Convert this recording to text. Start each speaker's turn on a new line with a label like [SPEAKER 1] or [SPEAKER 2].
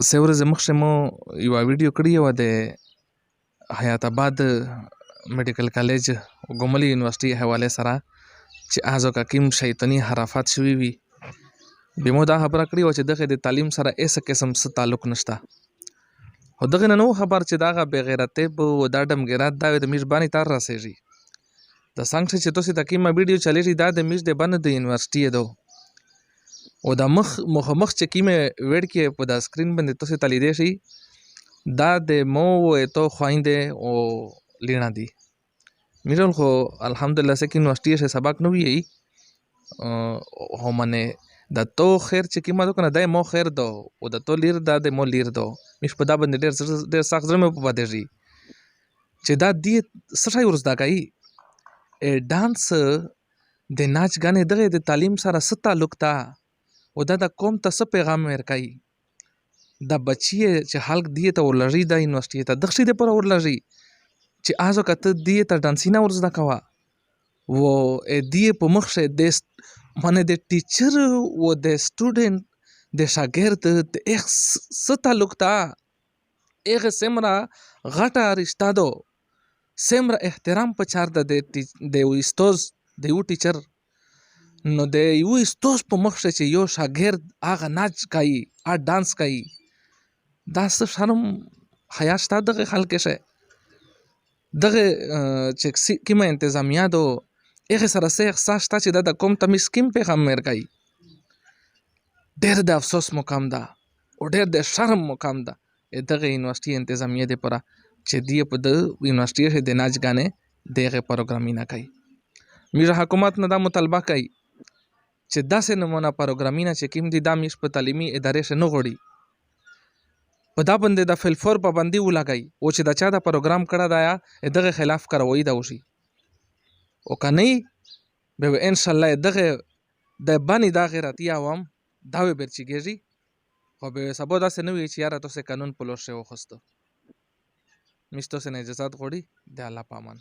[SPEAKER 1] څه ورځې مخکې مو یوه ویډیو کړې وه د حیات آباد میډیکل کالج ګوملي یونیورسټي حوالې سره چې آزو کا کوم شیطاني حرافات شوي وي. بیا مو دا خبره کړې وه چې دغه د تعلیم سره هېڅ قسم څه تعلق نشته. خو دغه نه نو خبر چې دغه بې غیرتیب او دا ډمګیرات دا د میش باندې تار رسېږي. د څنګه چې تاسو ته کومه ویډیو چلیږي دا د میش د بند د یونیورسټي ده او د مخ چې کومه ویډ کې په دا سکرین باندې تاسو ته لیدای شي دا د مو تو خويندې او لینا دي. میرل خو الحمدلله سکه یونیورسټي سے سبق نو وی هم نه د تو خیر چې کیمه دو کنه دای مو خیر دو او د تو لیر د مو لیر دو مش په دا باندې ډېر سخت زره مې په پاتې شي چې دا دی سړی ورزدا کوي ډانس د ناچ غانې دغه د تعلیم سره ست تعلق تا او دا د قوم ته څه پیغام ورکړي د بچی چې خلک دی ته ورلږي د یونیورسيټي ته دغشي د پر ورلږي چې آزو کته دی ته ډانسینا ورزدا کوا و دی په مخ شه د معنی د ټیچر او د سټوډنټ د شاګرد د اخ څه تعلق تا اغه سمرا غټه رشتہ دو سمرا احترام په چار د استاد د یو ټیچر نو د یو استاد په مخ شه چې یو شاګرد هغه ناچ کوي ا ډانس کوي دا څه شرم حیا شته دغه خلک شه دغه چې کیمه انتظامیه دو هغه سره سه احساس شته چې د کوم تم سکیم پیغام ورکړي ډېر د افسوس مقام ده او ډېر د شرم مقام ده دغه یونیورسيټي انتظامیه د پره چې دی په د یونیورسيټي د ناچ غانې دغه پروګرامینګ نه کوي. میرا حکومت نه دا مطالبه کوي چې داسې نمونه پروګرامینګ چې کوم دي د مش په تعلیمي ادارې شه نه غوړي په دا باندې د فلفور پابندي ولګي او چې دا چا د پروګرام کړه دا دغه خلاف کاروي دا وشي او کني به ان شاء الله دغه د باندې دا غیرتی عوام دا به برچیږي خو به سبا دا سه نو چې یاره تاسو قانون پلوشه وخسته مشته سه اجازه غوړي د الله پامان.